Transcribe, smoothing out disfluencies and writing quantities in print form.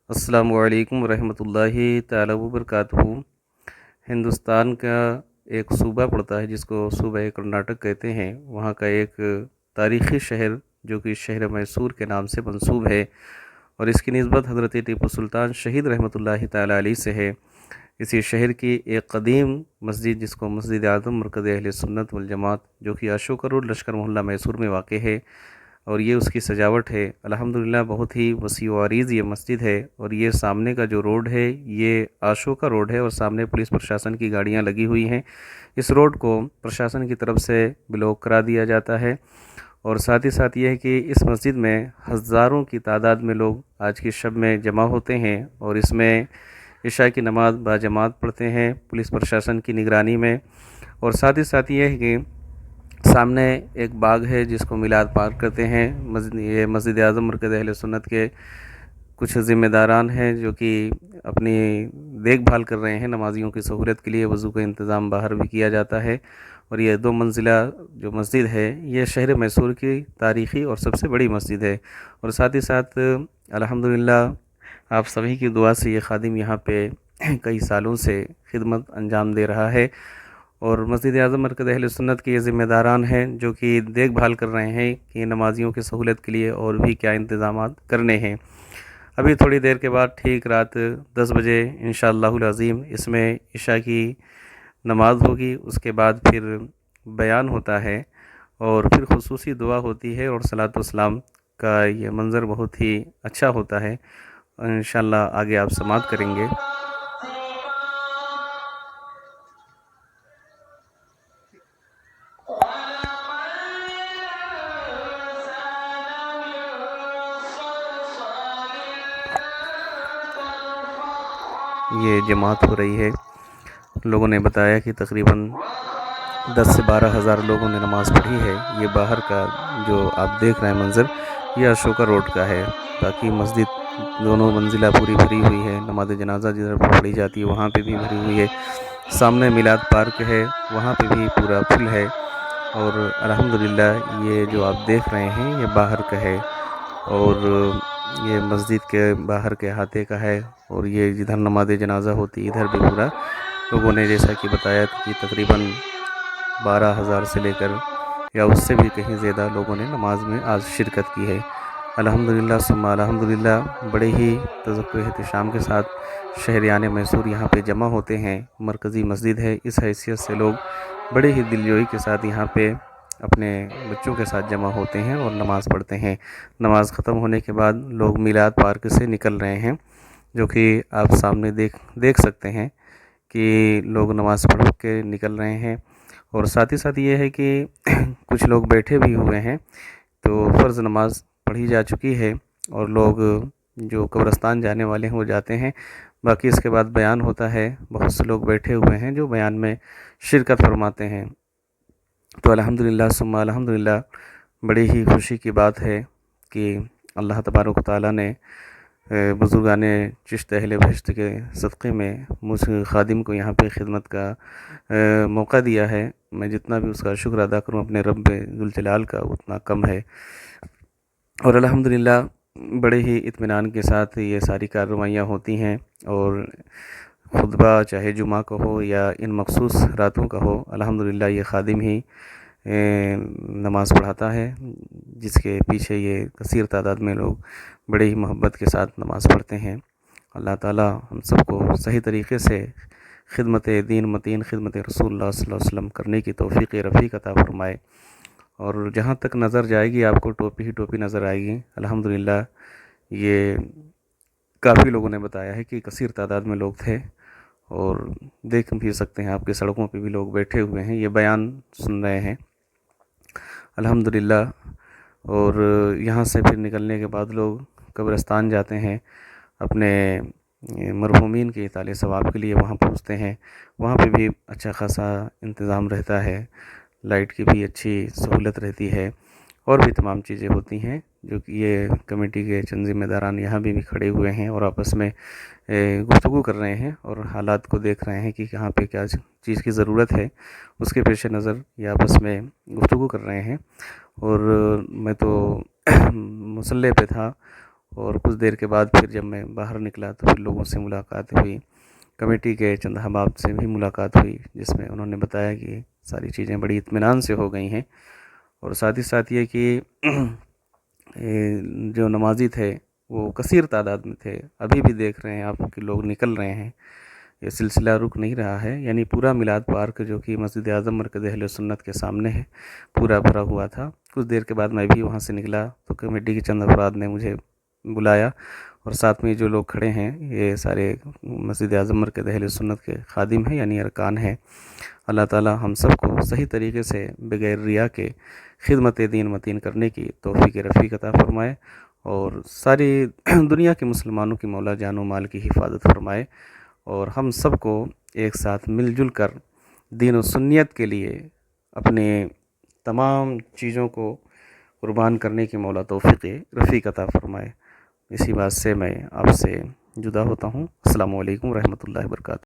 السلام علیکم ورحمۃ اللہ تعالی وبرکاتہ۔ ہندوستان کا ایک صوبہ پڑتا ہے جس کو صوبہ کرناٹک کہتے ہیں، وہاں کا ایک تاریخی شہر جو کہ شہر میسور کے نام سے منسوب ہے، اور اس کی نسبت حضرت ٹیپو سلطان شہید رحمۃ اللہ تعالی علیہ سے ہے۔ اسی شہر کی ایک قدیم مسجد جس کو مسجد اعظم مرکز اہل سنت والجماعت جو کہ اشوکا روڈ لشکر محلہ میسور میں واقع ہے، اور یہ اس کی سجاوٹ ہے۔ الحمدللہ بہت ہی وسیع و عریض یہ مسجد ہے، اور یہ سامنے کا جو روڈ ہے یہ اشوکا روڈ ہے، اور سامنے پولیس پرشاسن کی گاڑیاں لگی ہوئی ہیں۔ اس روڈ کو پرشاسن کی طرف سے بلاک کرا دیا جاتا ہے، اور ساتھ ہی ساتھ یہ ہے کہ اس مسجد میں ہزاروں کی تعداد میں لوگ آج کی شب میں جمع ہوتے ہیں، اور اس میں عشاء کی نماز باجماعت پڑھتے ہیں پولیس پرشاسن کی نگرانی میں۔ اور ساتھ ہی ساتھ یہ ہے کہ سامنے ایک باغ ہے جس کو میلاد پارک کرتے ہیں۔ یہ مسجد اعظم مرکز اہل سنت کے کچھ ذمہ داران ہیں جو کہ اپنی دیکھ بھال کر رہے ہیں نمازیوں کی سہولت کے لیے۔ وضو کا انتظام باہر بھی کیا جاتا ہے، اور یہ 2 منزلہ جو مسجد ہے یہ شہر میسور کی تاریخی اور سب سے بڑی مسجد ہے۔ اور ساتھ ہی ساتھ الحمدللہ آپ سبھی کی دعا سے یہ خادم یہاں پہ کئی سالوں سے خدمت انجام دے رہا ہے، اور مسجد اعظم مرکز اہل سنت کے یہ ذمہ داران ہیں جو کہ دیکھ بھال کر رہے ہیں کہ نمازیوں کی سہولت کے لیے اور بھی کیا انتظامات کرنے ہیں۔ ابھی تھوڑی دیر کے بعد ٹھیک رات 10 بجے انشاءاللہ العظیم اس میں عشاء کی نماز ہوگی، اس کے بعد پھر بیان ہوتا ہے، اور پھر خصوصی دعا ہوتی ہے، اور صلاۃ والسلام کا یہ منظر بہت ہی اچھا ہوتا ہے۔ انشاءاللہ آگے آپ سماعت کریں گے۔ یہ جماعت ہو رہی ہے، لوگوں نے بتایا کہ تقریباً 10 سے 12 ہزار لوگوں نے نماز پڑھی ہے۔ یہ باہر کا جو آپ دیکھ رہے ہیں منظر یہ اشوکا روڈ کا ہے، باقی مسجد 2 منزلہ پوری بھری ہوئی ہے۔ نماز جنازہ جدھر پڑھی جاتی ہے وہاں پہ بھی بھری ہوئی ہے۔ سامنے میلاد پارک ہے وہاں پہ بھی پورا فل ہے، اور الحمدللہ یہ جو آپ دیکھ رہے ہیں یہ باہر کا ہے، اور یہ مسجد کے باہر کے احاطے کا ہے، اور یہ جدھر نماز جنازہ ہوتی ادھر بھی پورا لوگوں نے جیسا کہ بتایا کہ تقریباً 12 ہزار سے لے کر یا اس سے بھی کہیں زیادہ لوگوں نے نماز میں آج شرکت کی ہے۔ الحمدللہ ثم الحمدللہ بڑے ہی تذکر و احتشام کے ساتھ شہریان میسور یہاں پہ جمع ہوتے ہیں۔ مرکزی مسجد ہے، اس حیثیت سے لوگ بڑے ہی دلجوئی کے ساتھ یہاں پہ اپنے بچوں کے ساتھ جمع ہوتے ہیں اور نماز پڑھتے ہیں۔ نماز ختم ہونے کے بعد لوگ میلاد پارک سے نکل رہے ہیں، جو کہ آپ سامنے دیکھ سکتے ہیں کہ لوگ نماز پڑھ کے نکل رہے ہیں۔ اور ساتھ ہی ساتھ یہ ہے کہ کچھ لوگ بیٹھے بھی ہوئے ہیں، تو فرض نماز پڑھی جا چکی ہے، اور لوگ جو قبرستان جانے والے ہیں وہ جاتے ہیں۔ باقی اس کے بعد بیان ہوتا ہے، بہت سے لوگ بیٹھے ہوئے ہیں جو بیان میں شرکت فرماتے ہیں۔ تو الحمدللہ ثم الحمدللہ بڑی ہی خوشی کی بات ہے کہ اللہ تبارک و تعالیٰ نے بزرگان چشت اہل بہشت کے صدقے میں مجھ خادم کو یہاں پہ خدمت کا موقع دیا ہے۔ میں جتنا بھی اس کا شکر ادا کروں اپنے رب ذوالجلال کا اتنا کم ہے، اور الحمدللہ بڑے ہی اطمینان کے ساتھ یہ ساری کارروائیاں ہوتی ہیں، اور خطبہ چاہے جمعہ کا ہو یا ان مخصوص راتوں کا ہو، الحمدللہ یہ خادم ہی نماز پڑھاتا ہے، جس کے پیچھے یہ کثیر تعداد میں لوگ بڑے ہی محبت کے ساتھ نماز پڑھتے ہیں۔ اللہ تعالی ہم سب کو صحیح طریقے سے خدمت دین متین، خدمت رسول اللہ صلی اللہ علیہ وسلم کرنے کی توفیق رفیق عطا فرمائے۔ اور جہاں تک نظر جائے گی آپ کو ٹوپی ہی ٹوپی نظر آئے گی۔ الحمدللہ یہ کافی لوگوں نے بتایا ہے کہ کثیر تعداد میں لوگ تھے، اور دیکھ بھی سکتے ہیں آپ کے سڑکوں پہ بھی لوگ بیٹھے ہوئے ہیں، یہ بیان سن رہے ہیں الحمدللہ۔ اور یہاں سے پھر نکلنے کے بعد لوگ قبرستان جاتے ہیں، اپنے مرحومین کے اطالِ ثواب کے لیے وہاں پہنچتے ہیں۔ وہاں پہ بھی اچھا خاصا انتظام رہتا ہے، لائٹ کی بھی اچھی سہولت رہتی ہے، اور بھی تمام چیزیں ہوتی ہیں جو کہ یہ کمیٹی کے چند ذمہ داران یہاں بھی کھڑے ہوئے ہیں، اور آپس میں گفتگو کر رہے ہیں، اور حالات کو دیکھ رہے ہیں کہ کہاں پہ کیا چیز کی ضرورت ہے، اس کے پیش نظر یہ آپس میں گفتگو کر رہے ہیں۔ اور میں تو مصلی پہ تھا، اور کچھ دیر کے بعد پھر جب میں باہر نکلا تو پھر لوگوں سے ملاقات ہوئی، کمیٹی کے چند احباب سے بھی ملاقات ہوئی، جس میں انہوں نے بتایا کہ ساری چیزیں بڑی اطمینان سے ہو گئی ہیں، اور ساتھ ہی ساتھ یہ کہ جو نمازی تھے وہ کثیر تعداد میں تھے، ابھی بھی دیکھ رہے ہیں آپ کہ لوگ نکل رہے ہیں، یہ سلسلہ رک نہیں رہا ہے، یعنی پورا میلاد پارک جو کہ مسجد اعظم مرکز اہل سنت کے سامنے ہے پورا بھرا ہوا تھا۔ کچھ دیر کے بعد میں بھی وہاں سے نکلا تو کمیٹی کے چند افراد نے مجھے بلایا، اور ساتھ میں جو لوگ کھڑے ہیں یہ سارے مسجد اعظم مرکز اہل سنت کے خادم ہیں، یعنی ارکان ہیں۔ اللہ تعالی ہم سب کو صحیح طریقے سے بغیر ریا کے خدمت دین متین کرنے کی توفیق رفیق عطا فرمائے، اور ساری دنیا کے مسلمانوں کی مولا جان و مال کی حفاظت فرمائے، اور ہم سب کو ایک ساتھ مل جل کر دین و سنیت کے لیے اپنے تمام چیزوں کو قربان کرنے کی مولا توفیق رفیق عطا فرمائے۔ اسی بات سے میں آپ سے جدا ہوتا ہوں۔ السلام علیکم ورحمۃ اللہ وبرکاتہ۔